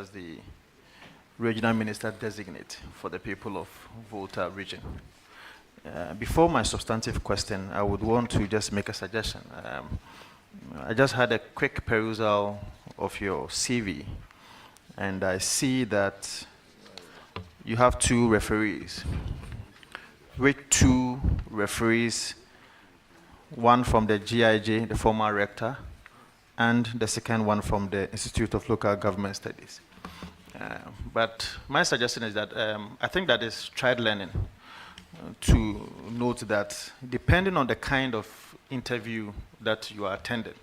as the Regional Minister Designate for the people of Volta region. Before my substantive question, I would want to just make a suggestion. I just had a quick perusal of your CV, and I see that you have 2 referees, with 2 referees, one from the GIJ, the former rector, and the second one from the Institute of Local Government Studies. But my suggestion is that I think that is tried learning to note that depending on the kind of interview that you are attending,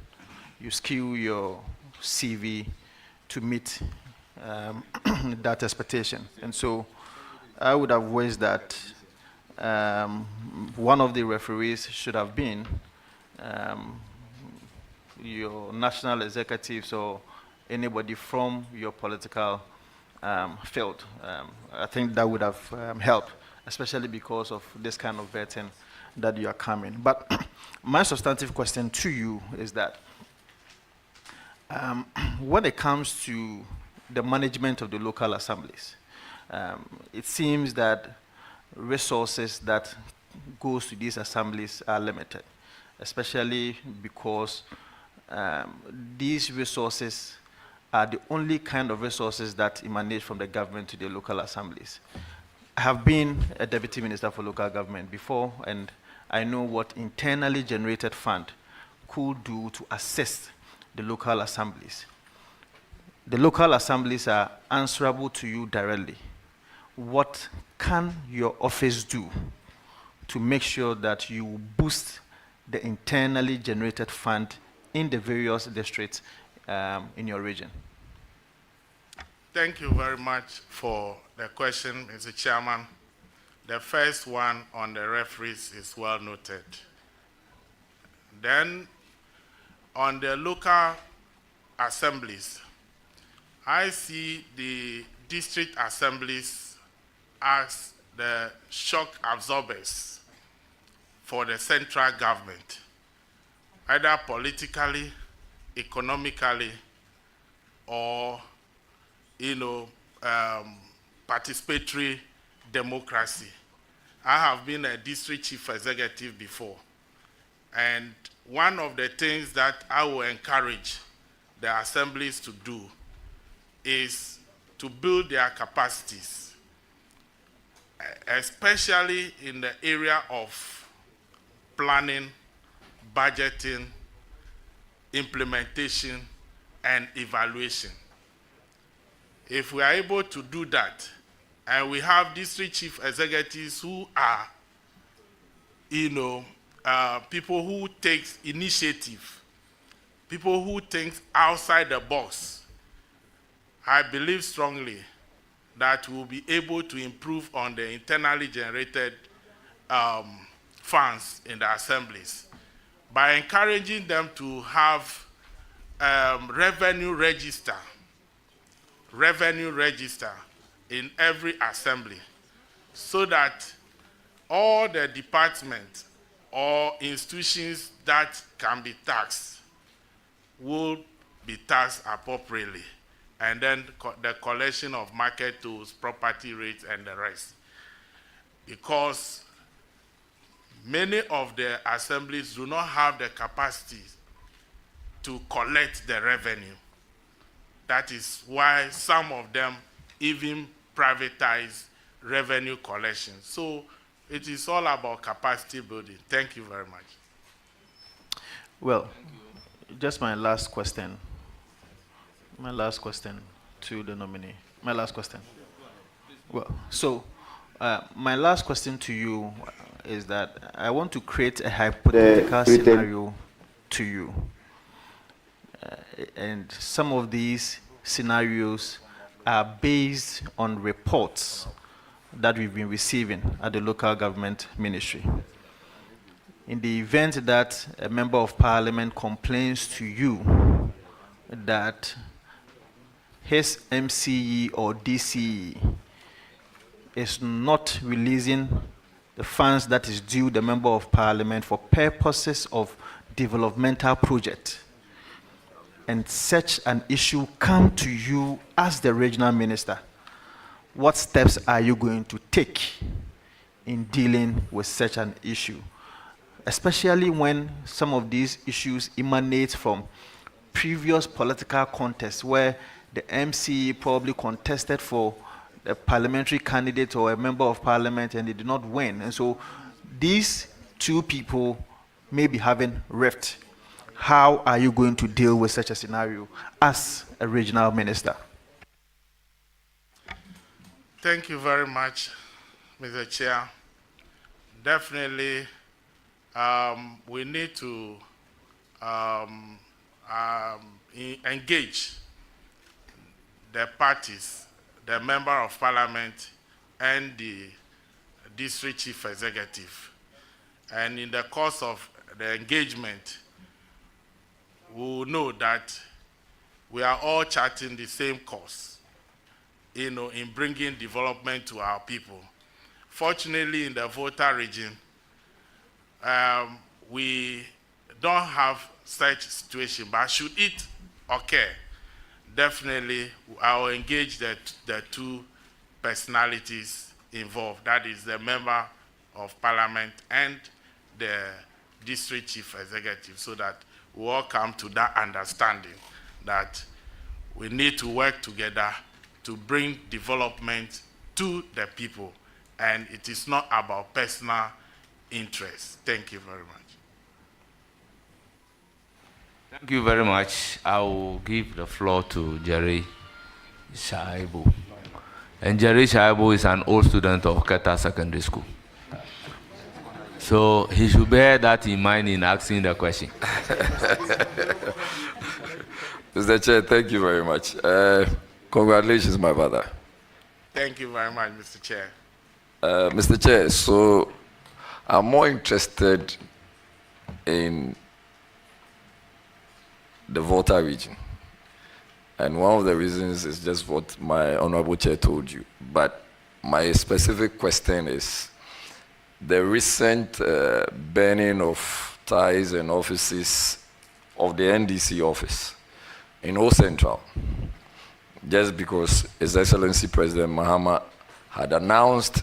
you skew your CV to meet that expectation. And so I would have wished that one of the referees should have been your national executives or anybody from your political field. I think that would have helped, especially because of this kind of vetting that you are coming. But my substantive question to you is that when it comes to the management of the local assemblies, it seems that resources that goes to these assemblies are limited, especially because these resources are the only kind of resources that emanate from the government to the local assemblies. I have been a deputy minister for local government before, and I know what internally generated fund could do to assist the local assemblies. The local assemblies are answerable to you directly. What can your office do to make sure that you boost the internally generated fund in the various districts in your region? Thank you very much for the question, Mr. Chairman. The first one on the referees is well noted. Then, on the local assemblies, I see the district assemblies as the shock absorbers for the central government, either politically, economically, or participatory democracy. I have been a district chief executive before, and one of the things that I will encourage the assemblies to do is to build their capacities, especially in the area of planning, budgeting, implementation, and evaluation. If we are able to do that, and we have district chief executives who are, people who take initiative, people who think outside the box, I believe strongly that we'll be able to improve on the internally generated funds in the assemblies by encouraging them to have revenue register in every assembly, so that all the departments or institutions that can be taxed will be taxed appropriately, and then the collection of market tools, property rates, and the rest. Because many of the assemblies do not have the capacity to collect the revenue. That is why some of them even privatize revenue collection. So it is all about capacity building. Thank you very much. Well, just my last question to the nominee. My last question. Well, so my last question to you is that I want to create a hypothetical scenario to you. And some of these scenarios are based on reports that we've been receiving at the local government ministry. In the event that a member of parliament complains to you that his MCE or DCE is not releasing the funds that is due the member of parliament for purposes of developmental project, and such an issue come to you as the regional minister, what steps are you going to take in dealing with such an issue, especially when some of these issues emanate from previous political contests where the MC probably contested for a parliamentary candidate or a member of parliament and they did not win. And so these two people may be having rift. How are you going to deal with such a scenario as a regional minister? Thank you very much, Mr. Chair. Definitely, we need to engage the parties, the member of parliament, and the district chief executive. And in the course of the engagement, we will know that we are all charting the same course, in bringing development to our people. Fortunately, in the Volta region, we don't have such situation, but should it occur, definitely I will engage the two personalities involved, that is the member of parliament and the district chief executive, so that we all come to that understanding that we need to work together to bring development to the people, and it is not about personal interest. Thank you very much. Thank you very much. I will give the floor to Jerry Shaibu. And Jerry Shaibu is an old student of Keta Secondary School. So he should bear that in mind in asking the question. Mr. Chair, thank you very much. Congratulations, my brother. Thank you very much, Mr. Chair. Mr. Chair, so I'm more interested in the Volta region. And one of the reasons is just what my honorable chair told you. But my specific question is the recent burning of ties and offices of the NDC office in Old Central, just because His Excellency President Mahama had announced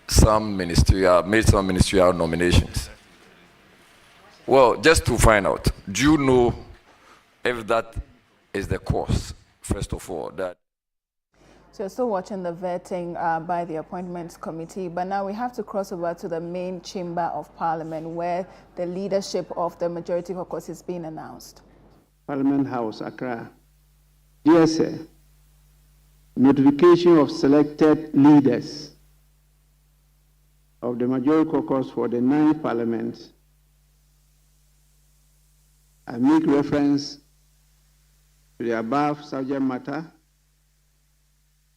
made some ministerial nominations. Well, just to find out, do you know if that is the cause, first of all, that... So you're still watching the vetting by the Appointments Committee, but now we have to cross over to the main chamber of Parliament where the leadership of the Majority Caucus is being announced. Parliament House, Accra. Dear Sir, notification of selected leaders of the Majority Caucus for the 9th Parliament. I make reference to the above subject matter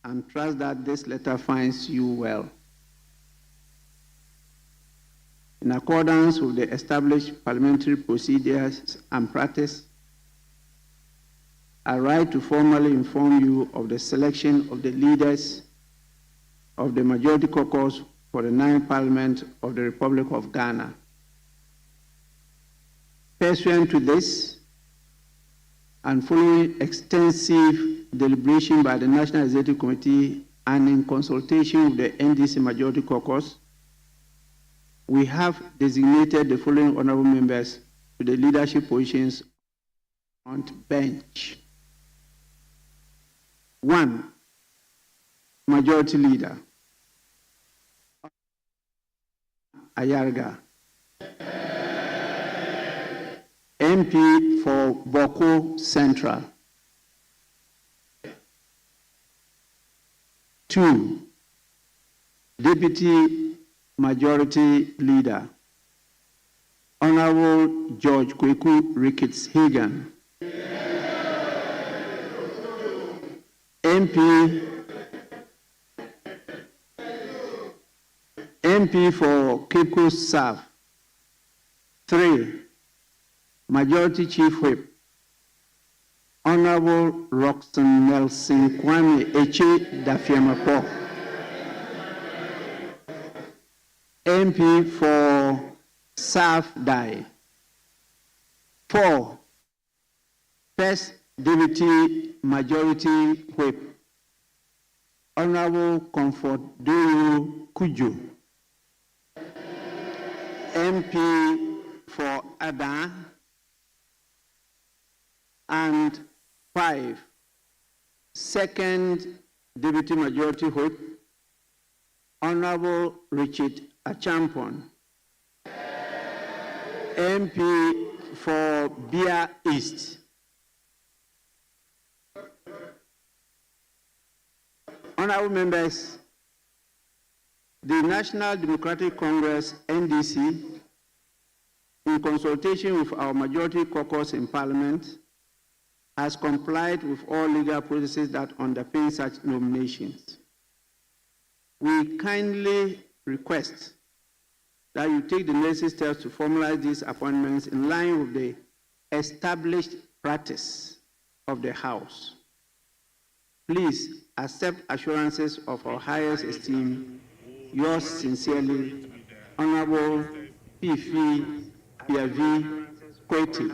and trust that this letter finds you well. In accordance with the established parliamentary procedures and practice, I write to formally inform you of the selection of the leaders of the Majority Caucus for the 9th Parliament of the Republic of Ghana. Pursuant to this, and following extensive deliberation by the National Executive Committee and in consultation with the NDC Majority Caucus, we have designated the following honorable members to the leadership positions on the bench. 1, Majority Leader, Ayarga, MP for Boko Central. 2, Deputy Majority Leader, Honorable George Kweku Ricketts Hagan. MP for Cape Coast South. 3, Majority Chief Whip, Honorable Roxanne Nelson Kwame Eche Dafiamapo. MP for South Dai. 4, First Deputy Majority Whip, Honorable Comfort Doyo Kujo, MP for Ada, and 5, Second Deputy Majority Whip, Honorable Richard Achampon, MP for Bia East. Honorable members, the National Democratic Congress, NDC, in consultation with our majority caucus in Parliament, has complied with all legal processes that underpin such nominations. We kindly request that you take the necessary steps to formalize these appointments in line with the established practice of the House. Please accept assurances of our highest esteem. Yours sincerely, Honorable P.F. Piavi Kweti,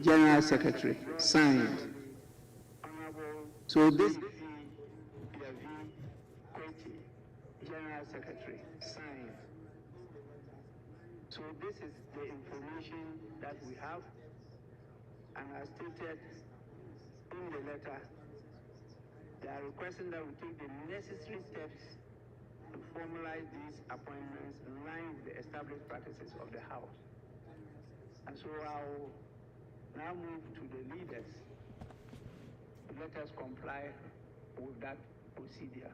General Secretary, signed. So this General Secretary, signed. So this is the information that we have, and as stated in the letter, they are requesting that we take the necessary steps to formalize these appointments in line with the established practices of the House. And so I'll now move to the leaders. Let us comply with that procedure.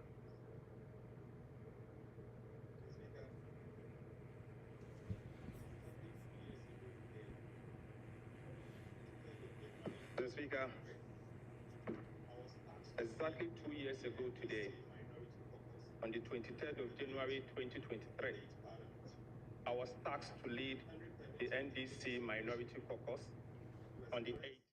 Mr. Speaker, exactly 2 years ago today, on the 23rd of January 2023, I was tasked to lead the NDC Minority Caucus on the 8th.